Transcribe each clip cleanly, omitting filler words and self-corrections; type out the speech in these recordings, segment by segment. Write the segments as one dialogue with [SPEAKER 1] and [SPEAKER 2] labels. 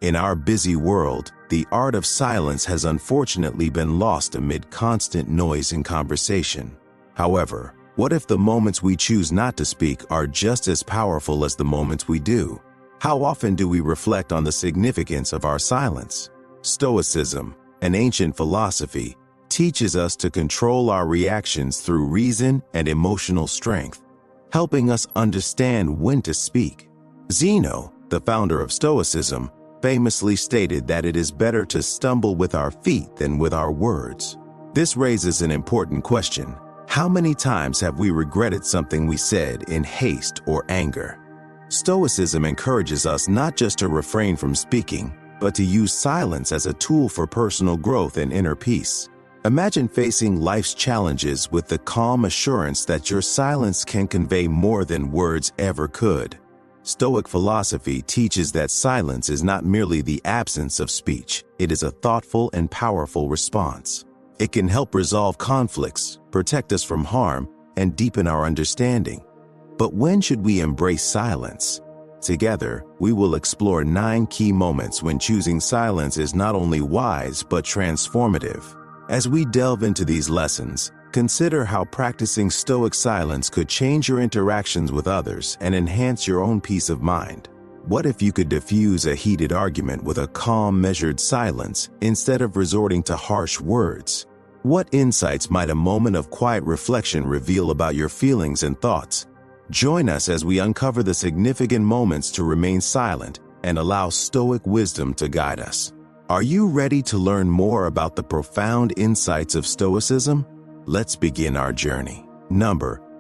[SPEAKER 1] In our busy world, the art of silence has unfortunately been lost amid constant noise and conversation. However, what if the moments we choose not to speak are just as powerful as the moments we do? How often do we reflect on the significance of our silence? Stoicism, an ancient philosophy, teaches us to control our reactions through reason and emotional strength, helping us understand when to speak. Zeno, the founder of Stoicism, famously stated that it is better to stumble with our feet than with our words. This raises an important question. How many times have we regretted something we said in haste or anger? Stoicism encourages us not just to refrain from speaking, but to use silence as a tool for personal growth and inner peace. Imagine facing life's challenges with the calm assurance that your silence can convey more than words ever could. Stoic philosophy teaches that silence is not merely the absence of speech, it is a thoughtful and powerful response. It can help resolve conflicts, protect us from harm, and deepen our understanding. But when should we embrace silence? Together, we will explore 9 key moments when choosing silence is not only wise but transformative. As we delve into these lessons, consider how practicing Stoic silence could change your interactions with others and enhance your own peace of mind. What if you could diffuse a heated argument with a calm, measured silence instead of resorting to harsh words? What insights might a moment of quiet reflection reveal about your feelings and thoughts? Join us as we uncover the significant moments to remain silent and allow Stoic wisdom to guide us. Are you ready to learn more about the profound insights of Stoicism? Let's begin our journey.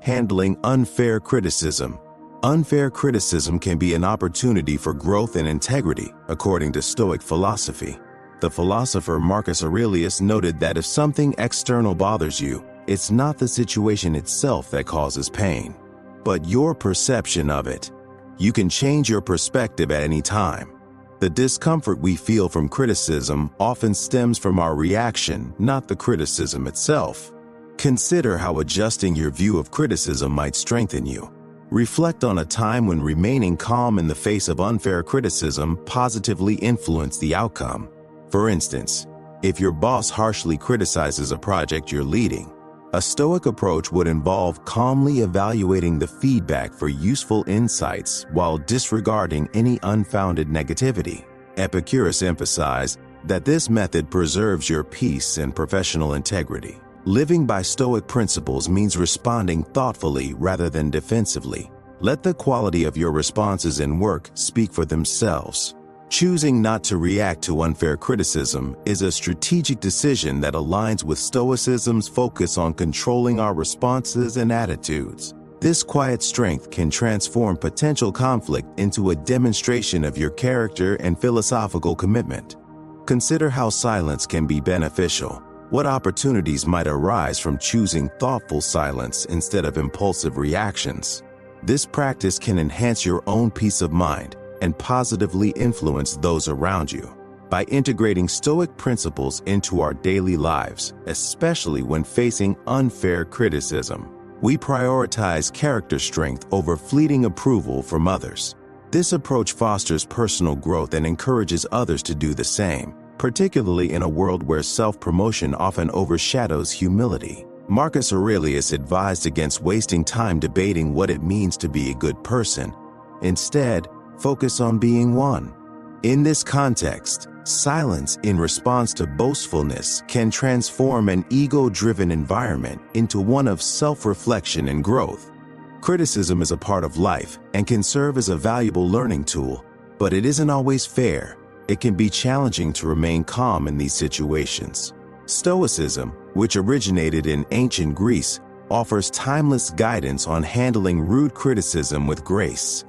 [SPEAKER 1] Handling unfair criticism. Unfair criticism can be an opportunity for growth and integrity, according to Stoic philosophy. The philosopher Marcus Aurelius noted that if something external bothers you, it's not the situation itself that causes pain, but your perception of it. You can change your perspective at any time. The discomfort we feel from criticism often stems from our reaction, not the criticism itself. Consider how adjusting your view of criticism might strengthen you. Reflect on a time when remaining calm in the face of unfair criticism positively influenced the outcome. For instance, if your boss harshly criticizes a project you're leading, a Stoic approach would involve calmly evaluating the feedback for useful insights while disregarding any unfounded negativity. Epicurus emphasized that this method preserves your peace and professional integrity. Living by Stoic principles means responding thoughtfully rather than defensively. Let the quality of your responses and work speak for themselves. Choosing not to react to unfair criticism is a strategic decision that aligns with Stoicism's focus on controlling our responses and attitudes. This quiet strength can transform potential conflict into a demonstration of your character and philosophical commitment. Consider how silence can be beneficial. What opportunities might arise from choosing thoughtful silence instead of impulsive reactions? This practice can enhance your own peace of mind and positively influence those around you. By integrating Stoic principles into our daily lives, especially when facing unfair criticism, we prioritize character strength over fleeting approval from others. This approach fosters personal growth and encourages others to do the same, particularly in a world where self-promotion often overshadows humility. Marcus Aurelius advised against wasting time debating what it means to be a good person. Instead, focus on being one. In this context, silence in response to boastfulness can transform an ego-driven environment into one of self-reflection and growth. Criticism is a part of life and can serve as a valuable learning tool, but it isn't always fair. It can be challenging to remain calm in these situations. Stoicism, which originated in ancient Greece, offers timeless guidance on handling rude criticism with grace.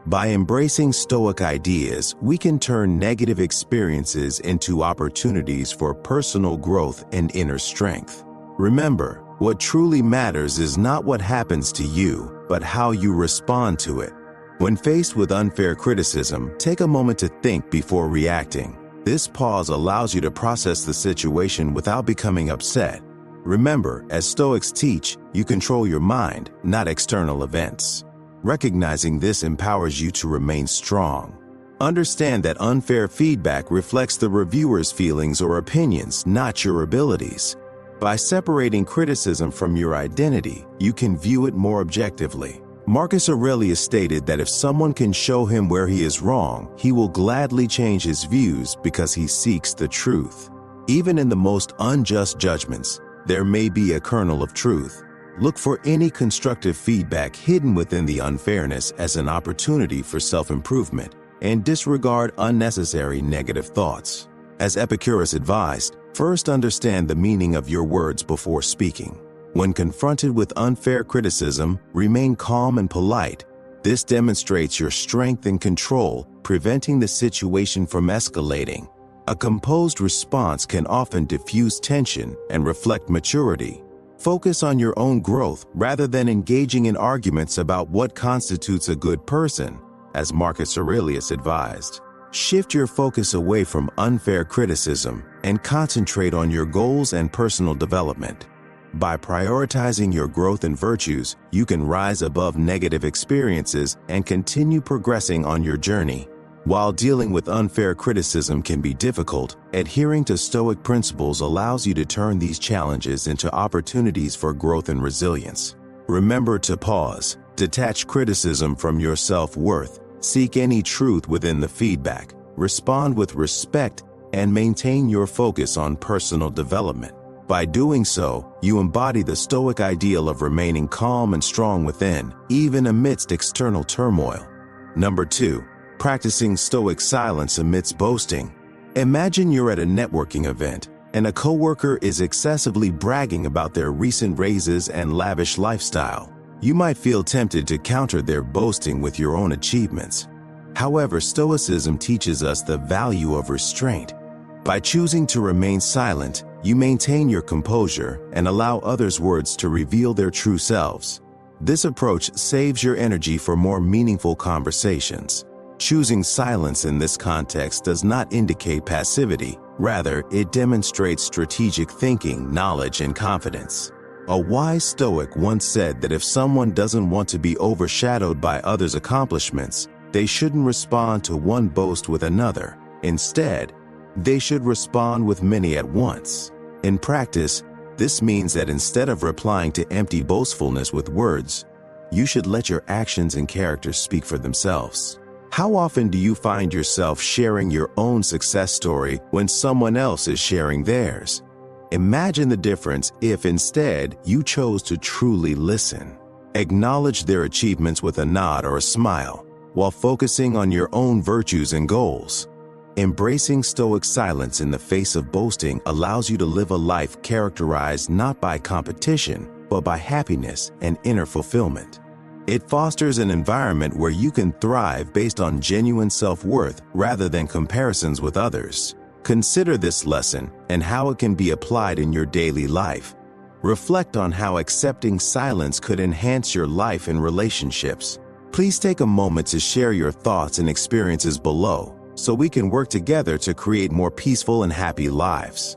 [SPEAKER 1] By embracing Stoic ideas, we can turn negative experiences into opportunities for personal growth and inner strength. Remember, what truly matters is not what happens to you, but how you respond to it. When faced with unfair criticism, take a moment to think before reacting. This pause allows you to process the situation without becoming upset. Remember, as Stoics teach, you control your mind, not external events. Recognizing this empowers you to remain strong. Understand that unfair feedback reflects the reviewer's feelings or opinions, not your abilities. By separating criticism from your identity, you can view it more objectively. Marcus Aurelius stated that if someone can show him where he is wrong, he will gladly change his views because he seeks the truth. Even in the most unjust judgments, there may be a kernel of truth. Look for any constructive feedback hidden within the unfairness as an opportunity for self-improvement, and disregard unnecessary negative thoughts. As Epicurus advised, first understand the meaning of your words before speaking. When confronted with unfair criticism, remain calm and polite. This demonstrates your strength and control, preventing the situation from escalating. A composed response can often diffuse tension and reflect maturity. Focus on your own growth rather than engaging in arguments about what constitutes a good person, as Marcus Aurelius advised. Shift your focus away from unfair criticism and concentrate on your goals and personal development. By prioritizing your growth and virtues, you can rise above negative experiences and continue progressing on your journey. While dealing with unfair criticism can be difficult, adhering to Stoic principles allows you to turn these challenges into opportunities for growth and resilience. Remember to pause, detach criticism from your self-worth, seek any truth within the feedback, respond with respect, and maintain your focus on personal development. By doing so, you embody the Stoic ideal of remaining calm and strong within, even amidst external turmoil. Number 2. Practicing Stoic silence amidst boasting. Imagine you're at a networking event, and a coworker is excessively bragging about their recent raises and lavish lifestyle. You might feel tempted to counter their boasting with your own achievements. However, Stoicism teaches us the value of restraint. By choosing to remain silent, you maintain your composure and allow others' words to reveal their true selves. This approach saves your energy for more meaningful conversations. Choosing silence in this context does not indicate passivity. Rather, it demonstrates strategic thinking, knowledge, and confidence. A wise Stoic once said that if someone doesn't want to be overshadowed by others' accomplishments, they shouldn't respond to one boast with another. Instead, they should respond with many at once. In practice, this means that instead of replying to empty boastfulness with words, you should let your actions and characters speak for themselves. How often do you find yourself sharing your own success story when someone else is sharing theirs? Imagine the difference if instead you chose to truly listen. Acknowledge their achievements with a nod or a smile, while focusing on your own virtues and goals. Embracing Stoic silence in the face of boasting allows you to live a life characterized not by competition, but by happiness and inner fulfillment. It fosters an environment where you can thrive based on genuine self-worth rather than comparisons with others. Consider this lesson and how it can be applied in your daily life. Reflect on how accepting silence could enhance your life and relationships. Please take a moment to share your thoughts and experiences below, so we can work together to create more peaceful and happy lives.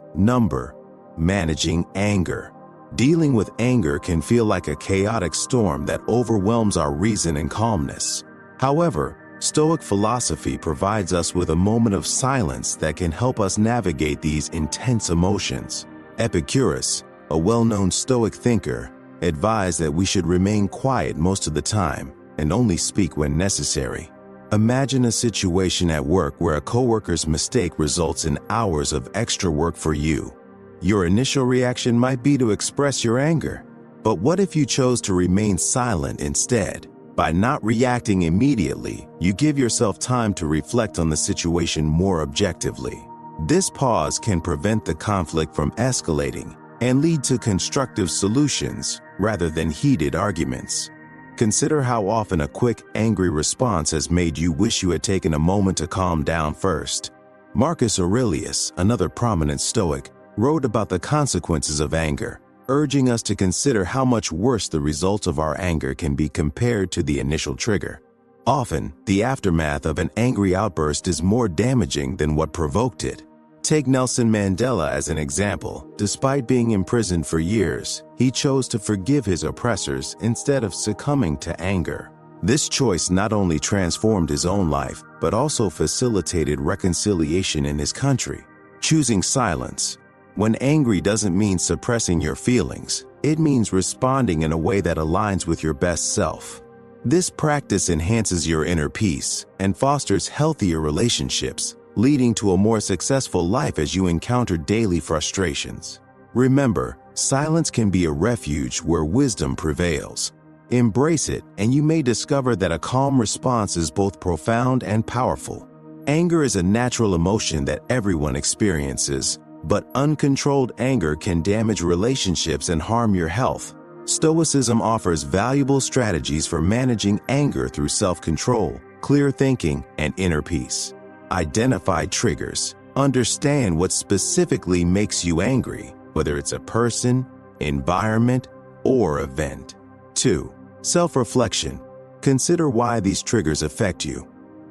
[SPEAKER 1] Managing anger. Dealing with anger can feel like a chaotic storm that overwhelms our reason and calmness. However, Stoic philosophy provides us with a moment of silence that can help us navigate these intense emotions. Epicurus, a well-known Stoic thinker, advised that we should remain quiet most of the time and only speak when necessary. Imagine a situation at work where a coworker's mistake results in hours of extra work for you. Your initial reaction might be to express your anger, but what if you chose to remain silent instead? By not reacting immediately, you give yourself time to reflect on the situation more objectively. This pause can prevent the conflict from escalating and lead to constructive solutions rather than heated arguments. Consider how often a quick, angry response has made you wish you had taken a moment to calm down first. Marcus Aurelius, another prominent Stoic, wrote about the consequences of anger, urging us to consider how much worse the result of our anger can be compared to the initial trigger. Often, the aftermath of an angry outburst is more damaging than what provoked it. Take Nelson Mandela as an example. Despite being imprisoned for years, he chose to forgive his oppressors instead of succumbing to anger. This choice not only transformed his own life, but also facilitated reconciliation in his country. Choosing silence. When angry doesn't mean suppressing your feelings, it means responding in a way that aligns with your best self. This practice enhances your inner peace and fosters healthier relationships, leading to a more successful life as you encounter daily frustrations. Remember, silence can be a refuge where wisdom prevails. Embrace it, and you may discover that a calm response is both profound and powerful. Anger is a natural emotion that everyone experiences, but uncontrolled anger can damage relationships and harm your health. Stoicism offers valuable strategies for managing anger through self-control, clear thinking, and inner peace. Identify triggers. Understand what specifically makes you angry, whether it's a person, environment, or event. 2. Self-reflection. Consider why these triggers affect you.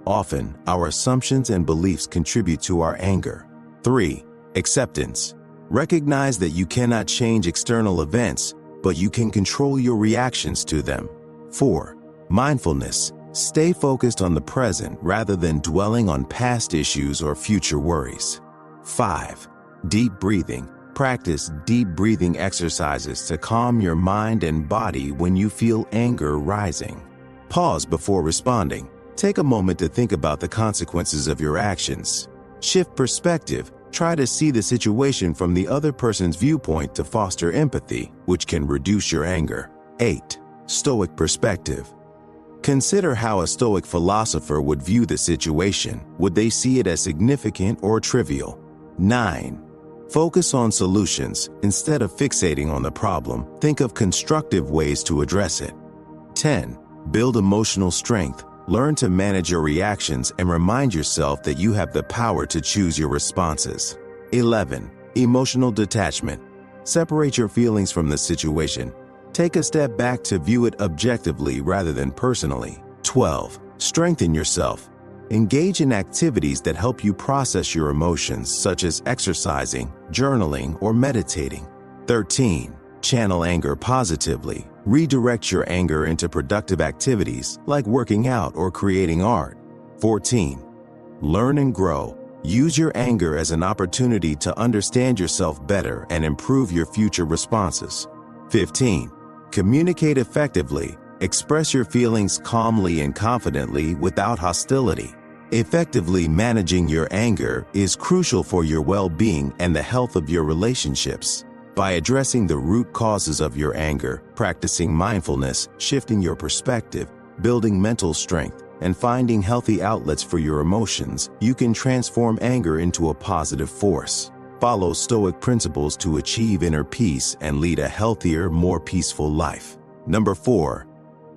[SPEAKER 1] Often, our assumptions and beliefs contribute to our anger. 3. Acceptance. Recognize that you cannot change external events, but you can control your reactions to them. 4. Mindfulness. Stay focused on the present rather than dwelling on past issues or future worries. 5. Deep breathing. Practice deep breathing exercises to calm your mind and body when you feel anger rising. Pause before responding. Take a moment to think about the consequences of your actions. Shift perspective. Try to see the situation from the other person's viewpoint to foster empathy, which can reduce your anger. 8. Stoic perspective. Consider how a Stoic philosopher would view the situation. Would they see it as significant or trivial? 9. Focus on solutions. Instead of fixating on the problem, think of constructive ways to address it. 10. Build emotional strength. Learn to manage your reactions and remind yourself that you have the power to choose your responses. 11. Emotional detachment. Separate your feelings from the situation. Take a step back to view it objectively rather than personally. 12. Strengthen yourself. Engage in activities that help you process your emotions, such as exercising, journaling, or meditating. 13. Channel anger positively. Redirect your anger into productive activities like working out or creating art. 14. Learn and grow. Use your anger as an opportunity to understand yourself better and improve your future responses. 15. Communicate effectively. Express your feelings calmly and confidently without hostility. Effectively managing your anger is crucial for your well-being and the health of your relationships. By addressing the root causes of your anger, practicing mindfulness, shifting your perspective, building mental strength, and finding healthy outlets for your emotions, you can transform anger into a positive force. Follow Stoic principles to achieve inner peace and lead a healthier, more peaceful life. Number 4.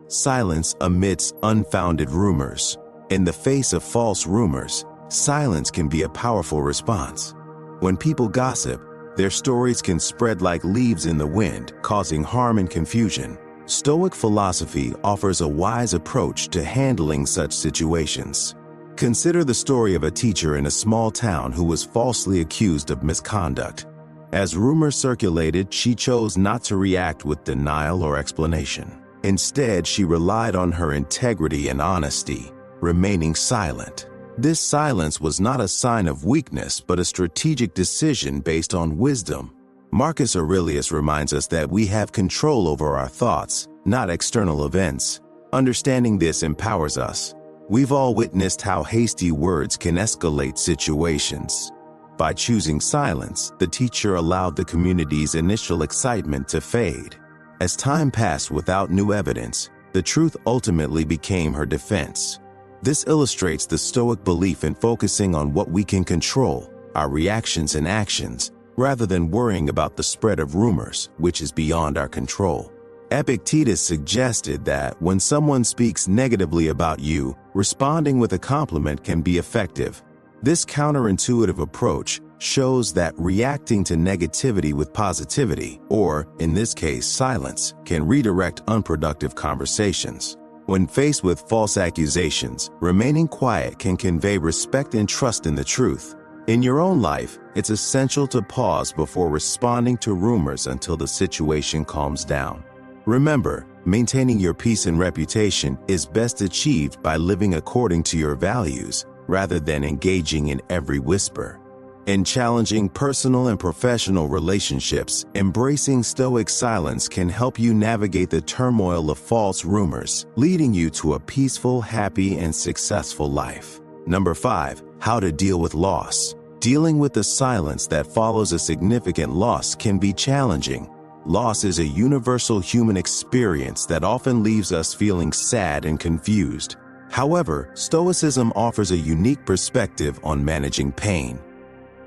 [SPEAKER 1] Silence amidst unfounded rumors. In the face of false rumors, silence can be a powerful response. When people gossip, their stories can spread like leaves in the wind, causing harm and confusion. Stoic philosophy offers a wise approach to handling such situations. Consider the story of a teacher in a small town who was falsely accused of misconduct. As rumors circulated, she chose not to react with denial or explanation. Instead, she relied on her integrity and honesty, remaining silent. This silence was not a sign of weakness, but a strategic decision based on wisdom. Marcus Aurelius reminds us that we have control over our thoughts, not external events. Understanding this empowers us. We've all witnessed how hasty words can escalate situations. By choosing silence, the teacher allowed the community's initial excitement to fade. As time passed without new evidence, the truth ultimately became her defense. This illustrates the Stoic belief in focusing on what we can control, our reactions and actions, rather than worrying about the spread of rumors, which is beyond our control. Epictetus suggested that when someone speaks negatively about you, responding with a compliment can be effective. This counterintuitive approach shows that reacting to negativity with positivity, or, in this case, silence, can redirect unproductive conversations. When faced with false accusations, remaining quiet can convey respect and trust in the truth. In your own life, it's essential to pause before responding to rumors until the situation calms down. Remember, Maintaining your peace and reputation is best achieved by living according to your values rather than engaging in every whisper. In challenging personal and professional relationships, embracing Stoic silence can help you navigate the turmoil of false rumors, leading you to a peaceful, happy, and successful life. Number 5. How to deal with loss. Dealing with the silence that follows a significant loss can be challenging. Loss is a universal human experience that often leaves us feeling sad and confused. However, Stoicism offers a unique perspective on managing pain.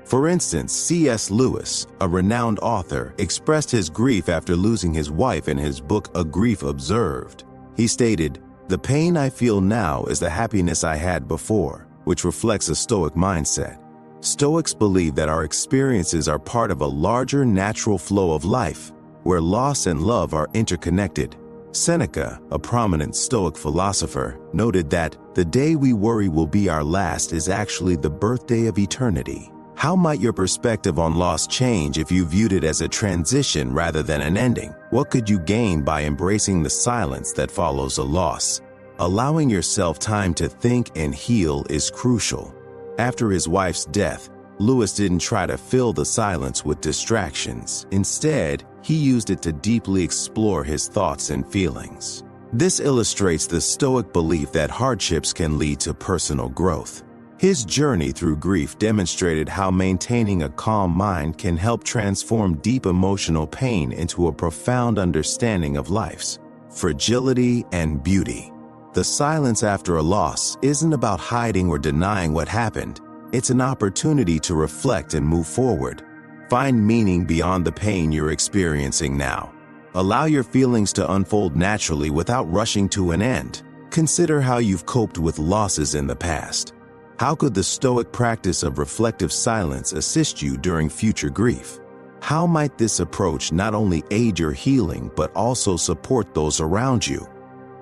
[SPEAKER 1] For instance, C.S. Lewis, a renowned author, expressed his grief after losing his wife in his book A Grief Observed. He stated, "The pain I feel now is the happiness I had before," which reflects a Stoic mindset. Stoics believe that our experiences are part of a larger natural flow of life, where loss and love are interconnected. Seneca, a prominent Stoic philosopher, noted that the day we worry will be our last is actually the birthday of eternity. How might your perspective on loss change if you viewed it as a transition rather than an ending? What could you gain by embracing the silence that follows a loss? Allowing yourself time to think and heal is crucial. After his wife's death, Lewis didn't try to fill the silence with distractions. Instead, he used it to deeply explore his thoughts and feelings. This illustrates the Stoic belief that hardships can lead to personal growth. His journey through grief demonstrated how maintaining a calm mind can help transform deep emotional pain into a profound understanding of life's fragility and beauty. The silence after a loss isn't about hiding or denying what happened. It's an opportunity to reflect and move forward. Find meaning beyond the pain you're experiencing now. Allow your feelings to unfold naturally without rushing to an end. Consider how you've coped with losses in the past. How could the Stoic practice of reflective silence assist you during future grief? How might this approach not only aid your healing but also support those around you?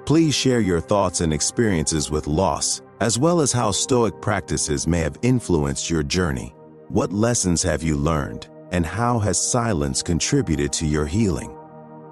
[SPEAKER 1] Please share your thoughts and experiences with loss, as well as how Stoic practices may have influenced your journey. What lessons have you learned, and how has silence contributed to your healing?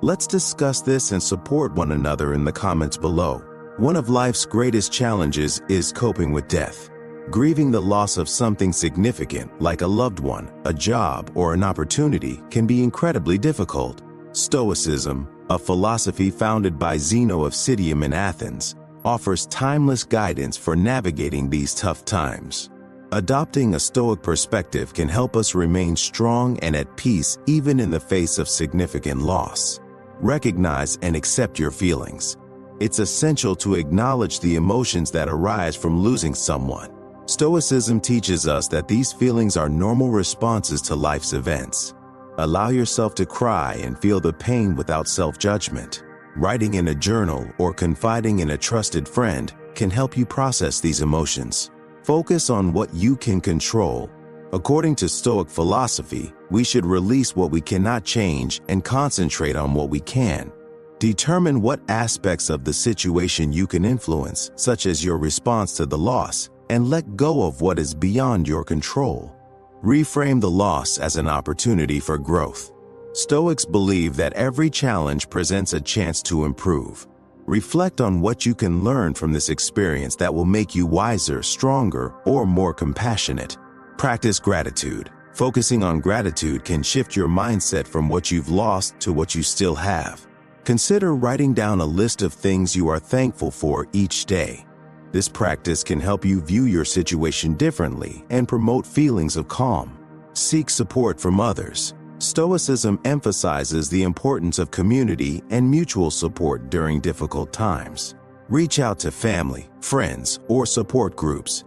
[SPEAKER 1] Let's discuss this and support one another in the comments below. One of life's greatest challenges is coping with death. Grieving the loss of something significant, like a loved one, a job, or an opportunity, can be incredibly difficult. Stoicism, a philosophy founded by Zeno of Citium in Athens, offers timeless guidance for navigating these tough times. Adopting a Stoic perspective can help us remain strong and at peace even in the face of significant loss. Recognize and accept your feelings. It's essential to acknowledge the emotions that arise from losing someone. Stoicism teaches us that these feelings are normal responses to life's events. Allow yourself to cry and feel the pain without self-judgment. Writing in a journal or confiding in a trusted friend can help you process these emotions. Focus on what you can control. According to Stoic philosophy, we should release what we cannot change and concentrate on what we can. Determine what aspects of the situation you can influence, such as your response to the loss, and let go of what is beyond your control. Reframe the loss as an opportunity for growth. Stoics believe that every challenge presents a chance to improve. Reflect on what you can learn from this experience that will make you wiser, stronger, or more compassionate. Practice gratitude. Focusing on gratitude can shift your mindset from what you've lost to what you still have. Consider writing down a list of things you are thankful for each day. This practice can help you view your situation differently and promote feelings of calm. Seek support from others. Stoicism emphasizes the importance of community and mutual support during difficult times. Reach out to family, friends, or support groups.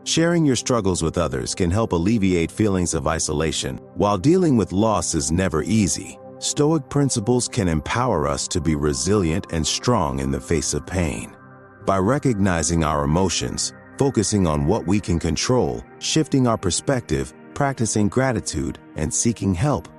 [SPEAKER 1] Sharing your struggles with others can help alleviate feelings of isolation. While dealing with loss is never easy, Stoic principles can empower us to be resilient and strong in the face of pain. By recognizing our emotions, focusing on what we can control, shifting our perspective, practicing gratitude, and seeking help,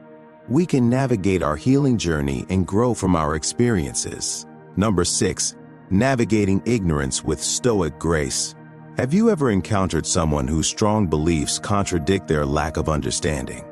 [SPEAKER 1] we can navigate our healing journey and grow from our experiences. Number 6. Navigating ignorance with Stoic grace. Have you ever encountered someone whose strong beliefs contradict their lack of understanding?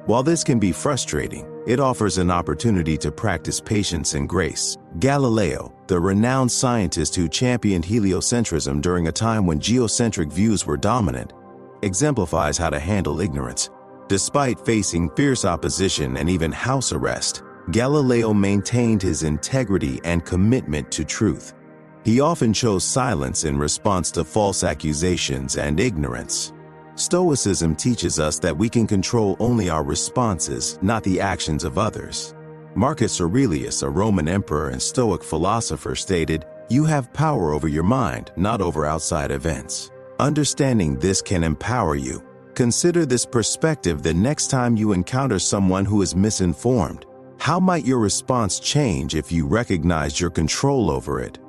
[SPEAKER 1] While this can be frustrating, it offers an opportunity to practice patience and grace. Galileo, the renowned scientist who championed heliocentrism during a time when geocentric views were dominant, exemplifies how to handle ignorance. Despite facing fierce opposition and even house arrest, Galileo maintained his integrity and commitment to truth. He often chose silence in response to false accusations and ignorance. Stoicism teaches us that we can control only our responses, not the actions of others. Marcus Aurelius, a Roman emperor and Stoic philosopher, stated, "You have power over your mind, not over outside events." Understanding this can empower you. Consider this perspective the next time you encounter someone who is misinformed. How might your response change if you recognized your control over it?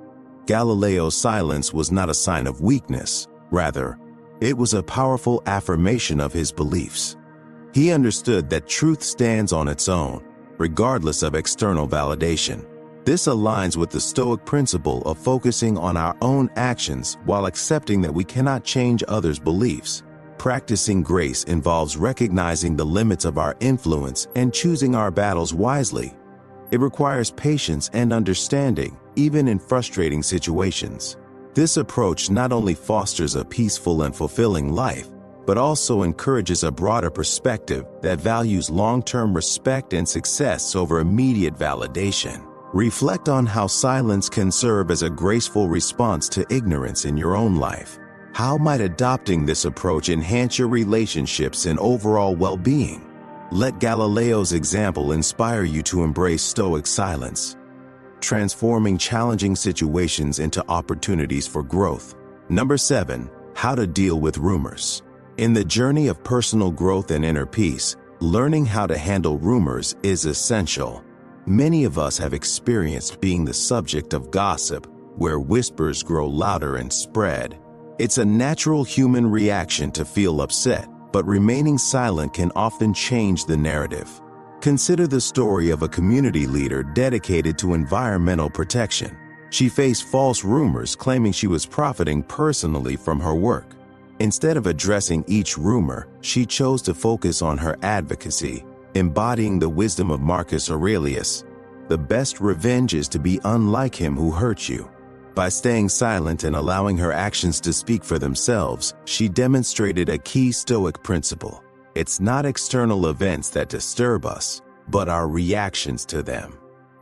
[SPEAKER 1] Galileo's silence was not a sign of weakness. Rather, it was a powerful affirmation of his beliefs. He understood that truth stands on its own, regardless of external validation. This aligns with the Stoic principle of focusing on our own actions while accepting that we cannot change others' beliefs. Practicing grace involves recognizing the limits of our influence and choosing our battles wisely. It requires patience and understanding, even in frustrating situations. This approach not only fosters a peaceful and fulfilling life, but also encourages a broader perspective that values long-term respect and success over immediate validation. Reflect on how silence can serve as a graceful response to ignorance in your own life. How might adopting this approach enhance your relationships and overall well-being? Let Galileo's example inspire you to embrace Stoic silence, transforming challenging situations into opportunities for growth. Number 7, how to deal with rumors. In the journey of personal growth and inner peace, learning how to handle rumors is essential. Many of us have experienced being the subject of gossip, where whispers grow louder and spread. It's a natural human reaction to feel upset, but remaining silent can often change the narrative. Consider the story of a community leader dedicated to environmental protection. She faced false rumors claiming she was profiting personally from her work. Instead of addressing each rumor, she chose to focus on her advocacy, embodying the wisdom of Marcus Aurelius. The best revenge is to be unlike him who hurt you. By staying silent and allowing her actions to speak for themselves, she demonstrated a key Stoic principle. It's not external events that disturb us, but our reactions to them.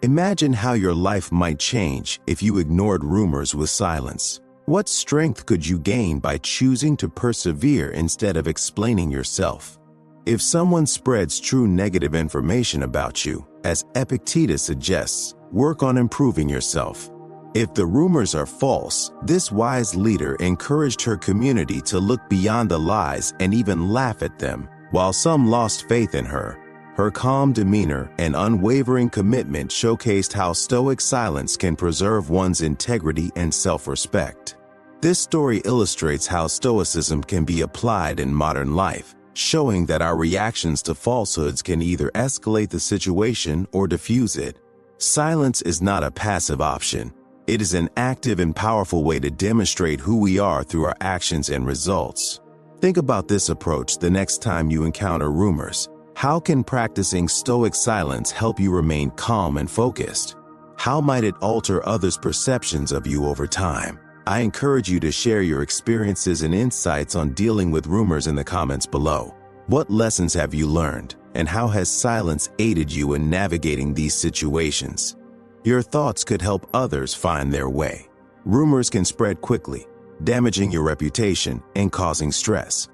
[SPEAKER 1] Imagine how your life might change if you ignored rumors with silence. What strength could you gain by choosing to persevere instead of explaining yourself? If someone spreads true negative information about you, as Epictetus suggests, work on improving yourself. If the rumors are false, this wise leader encouraged her community to look beyond the lies and even laugh at them. While some lost faith in her, her calm demeanor and unwavering commitment showcased how Stoic silence can preserve one's integrity and self-respect. This story illustrates how Stoicism can be applied in modern life, showing that our reactions to falsehoods can either escalate the situation or diffuse it. Silence is not a passive option. It is an active and powerful way to demonstrate who we are through our actions and results. Think about this approach the next time you encounter rumors. How can practicing Stoic silence help you remain calm and focused? How might it alter others' perceptions of you over time? I encourage you to share your experiences and insights on dealing with rumors in the comments below. What lessons have you learned, and how has silence aided you in navigating these situations? Your thoughts could help others find their way. Rumors can spread quickly, damaging your reputation and causing stress.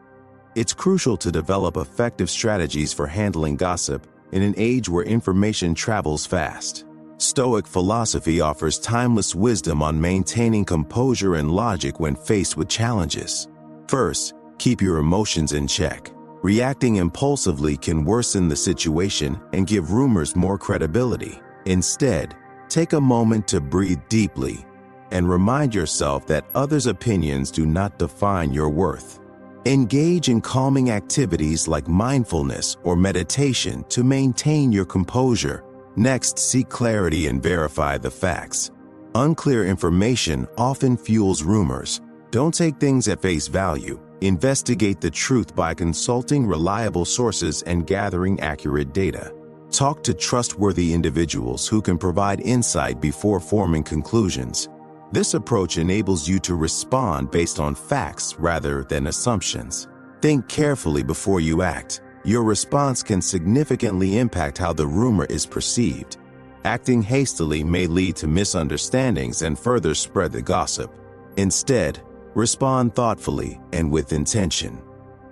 [SPEAKER 1] It's crucial to develop effective strategies for handling gossip in an age where information travels fast. Stoic philosophy offers timeless wisdom on maintaining composure and logic when faced with challenges. First, keep your emotions in check. Reacting impulsively can worsen the situation and give rumors more credibility. Instead, take a moment to breathe deeply and remind yourself that others' opinions do not define your worth. Engage in calming activities like mindfulness or meditation to maintain your composure. Next, seek clarity and verify the facts. Unclear information often fuels rumors. Don't take things at face value. Investigate the truth by consulting reliable sources and gathering accurate data. Talk to trustworthy individuals who can provide insight before forming conclusions. This approach enables you to respond based on facts rather than assumptions. Think carefully before you act. Your response can significantly impact how the rumor is perceived. Acting hastily may lead to misunderstandings and further spread the gossip. Instead, respond thoughtfully and with intention.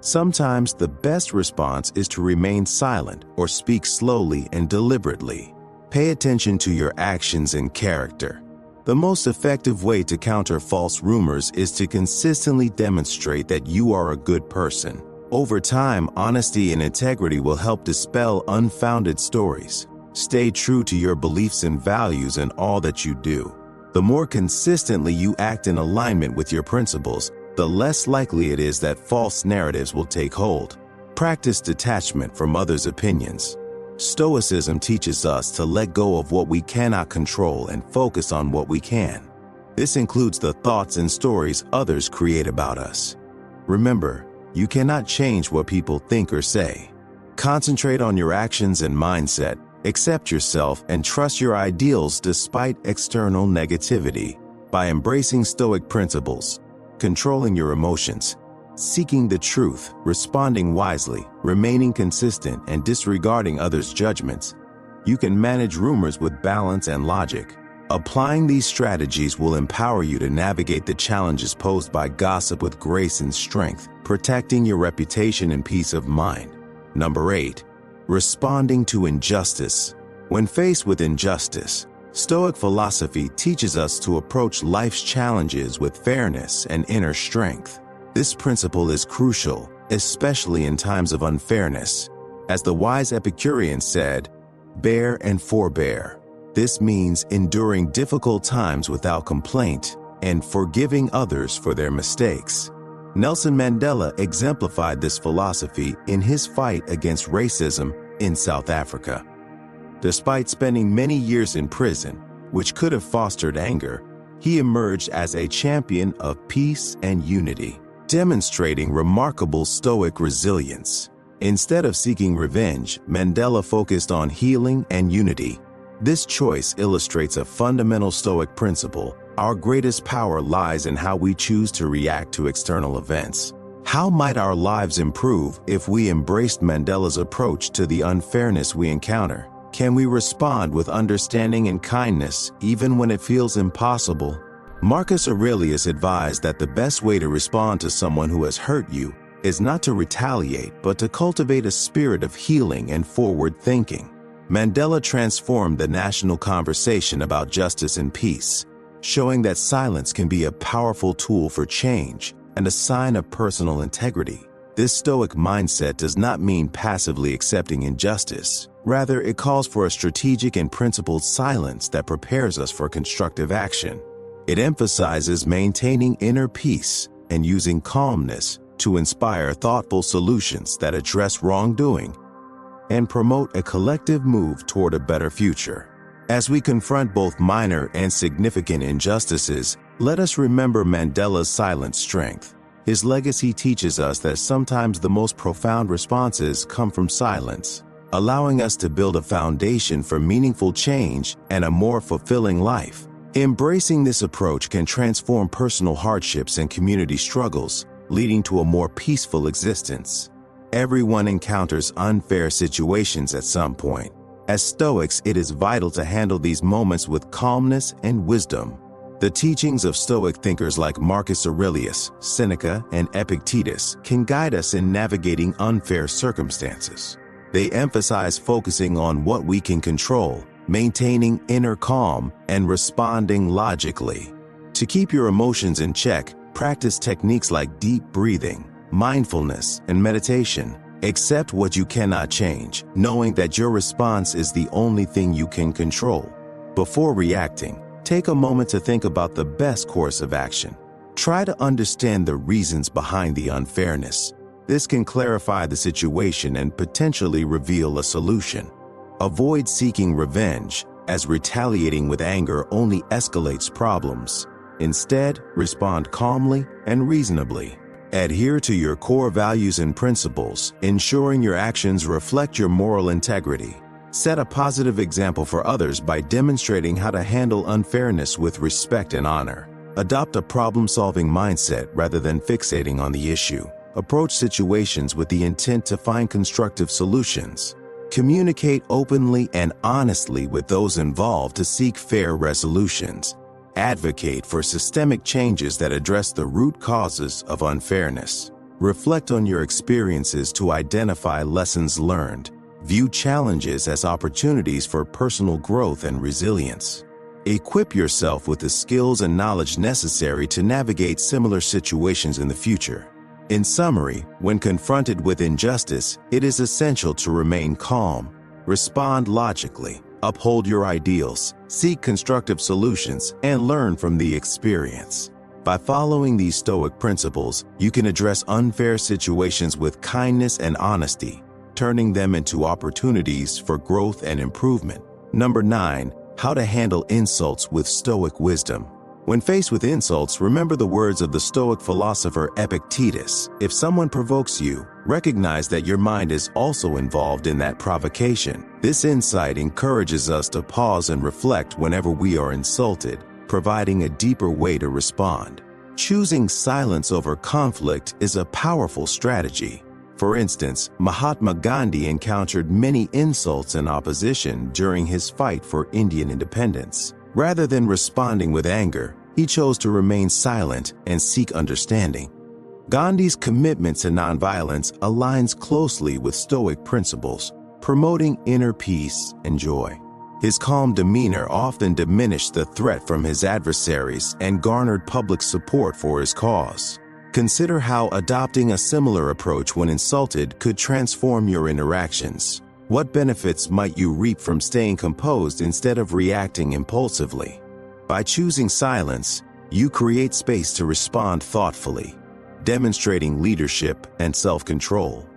[SPEAKER 1] Sometimes the best response is to remain silent or speak slowly and deliberately. Pay attention to your actions and character. The most effective way to counter false rumors is to consistently demonstrate that you are a good person. Over time, honesty and integrity will help dispel unfounded stories. Stay true to your beliefs and values in all that you do. The more consistently you act in alignment with your principles, the less likely it is that false narratives will take hold. Practice detachment from others' opinions. Stoicism teaches us to let go of what we cannot control and focus on what we can. This includes the thoughts and stories others create about us. Remember, you cannot change what people think or say. Concentrate on your actions and mindset. Accept yourself and trust your ideals despite external negativity. By embracing Stoic principles, controlling your emotions, seeking the truth, responding wisely, remaining consistent, and disregarding others' judgments, you can manage rumors with balance and logic. Applying these strategies will empower you to navigate the challenges posed by gossip with grace and strength, protecting your reputation and peace of mind. Number 8. Responding to injustice. When faced with injustice, Stoic philosophy teaches us to approach life's challenges with fairness and inner strength. This principle is crucial, especially in times of unfairness. As the wise Epicurean said, "Bear and forbear." This means enduring difficult times without complaint and forgiving others for their mistakes. Nelson Mandela exemplified this philosophy in his fight against racism in South Africa. Despite spending many years in prison, which could have fostered anger, he emerged as a champion of peace and unity, demonstrating remarkable Stoic resilience. Instead of seeking revenge, Mandela focused on healing and unity. This choice illustrates a fundamental Stoic principle. Our greatest power lies in how we choose to react to external events. How might our lives improve if we embraced Mandela's approach to the unfairness we encounter? Can we respond with understanding and kindness even when it feels impossible? Marcus Aurelius advised that the best way to respond to someone who has hurt you is not to retaliate, but to cultivate a spirit of healing and forward thinking. Mandela transformed the national conversation about justice and peace, showing that silence can be a powerful tool for change and a sign of personal integrity. This Stoic mindset does not mean passively accepting injustice. Rather, it calls for a strategic and principled silence that prepares us for constructive action. It emphasizes maintaining inner peace and using calmness to inspire thoughtful solutions that address wrongdoing and promote a collective move toward a better future. As we confront both minor and significant injustices, let us remember Mandela's silent strength. His legacy teaches us that sometimes the most profound responses come from silence, allowing us to build a foundation for meaningful change and a more fulfilling life. Embracing this approach can transform personal hardships and community struggles, leading to a more peaceful existence. Everyone encounters unfair situations at some point. As Stoics, it is vital to handle these moments with calmness and wisdom. The teachings of Stoic thinkers like Marcus Aurelius, Seneca, and Epictetus can guide us in navigating unfair circumstances. They emphasize focusing on what we can control, maintaining inner calm, and responding logically. To keep your emotions in check, practice techniques like deep breathing, mindfulness, and meditation. Accept what you cannot change, knowing that your response is the only thing you can control. Before reacting, take a moment to think about the best course of action. Try to understand the reasons behind the unfairness. This can clarify the situation and potentially reveal a solution. Avoid seeking revenge, as retaliating with anger only escalates problems. Instead, respond calmly and reasonably. Adhere to your core values and principles, ensuring your actions reflect your moral integrity. Set a positive example for others by demonstrating how to handle unfairness with respect and honor. Adopt a problem-solving mindset rather than fixating on the issue. Approach situations with the intent to find constructive solutions. Communicate openly and honestly with those involved to seek fair resolutions. Advocate for systemic changes that address the root causes of unfairness. Reflect on your experiences to identify lessons learned. View challenges as opportunities for personal growth and resilience. Equip yourself with the skills and knowledge necessary to navigate similar situations in the future. In summary, when confronted with injustice, it is essential to remain calm, respond logically, uphold your ideals, seek constructive solutions, and learn from the experience. By following these Stoic principles, you can address unfair situations with kindness and honesty, turning them into opportunities for growth and improvement. Number 9. How to handle insults with Stoic wisdom. When faced with insults, remember the words of the Stoic philosopher Epictetus. If someone provokes you, recognize that your mind is also involved in that provocation. This insight encourages us to pause and reflect whenever we are insulted, providing a deeper way to respond. Choosing silence over conflict is a powerful strategy. For instance, Mahatma Gandhi encountered many insults and opposition during his fight for Indian independence. Rather than responding with anger, he chose to remain silent and seek understanding. Gandhi's commitment to nonviolence aligns closely with Stoic principles, promoting inner peace and joy. His calm demeanor often diminished the threat from his adversaries and garnered public support for his cause. Consider how adopting a similar approach when insulted could transform your interactions. What benefits might you reap from staying composed instead of reacting impulsively? By choosing silence, you create space to respond thoughtfully, demonstrating leadership and self-control.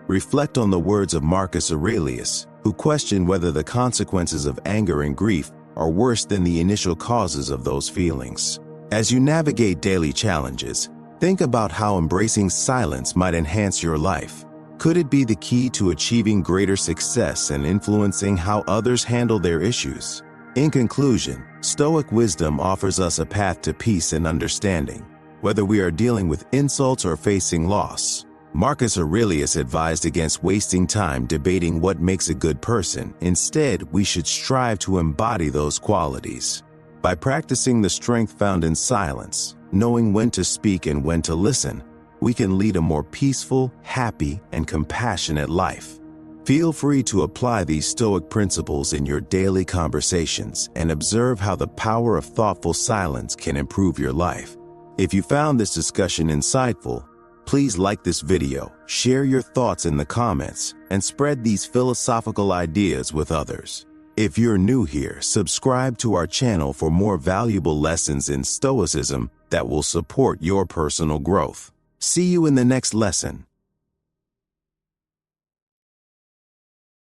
[SPEAKER 1] Reflect on the words of Marcus Aurelius, who questioned whether the consequences of anger and grief are worse than the initial causes of those feelings. As you navigate daily challenges, think about how embracing silence might enhance your life. Could it be the key to achieving greater success and influencing how others handle their issues? In conclusion, Stoic wisdom offers us a path to peace and understanding, whether we are dealing with insults or facing loss. Marcus Aurelius advised against wasting time debating what makes a good person. Instead, we should strive to embody those qualities. By practicing the strength found in silence, knowing when to speak and when to listen, we can lead a more peaceful, happy, and compassionate life. Feel free to apply these Stoic principles in your daily conversations and observe how the power of thoughtful silence can improve your life. If you found this discussion insightful, please like this video, share your thoughts in the comments, and spread these philosophical ideas with others. If you're new here, subscribe to our channel for more valuable lessons in Stoicism that will support your personal growth. See you in the next lesson.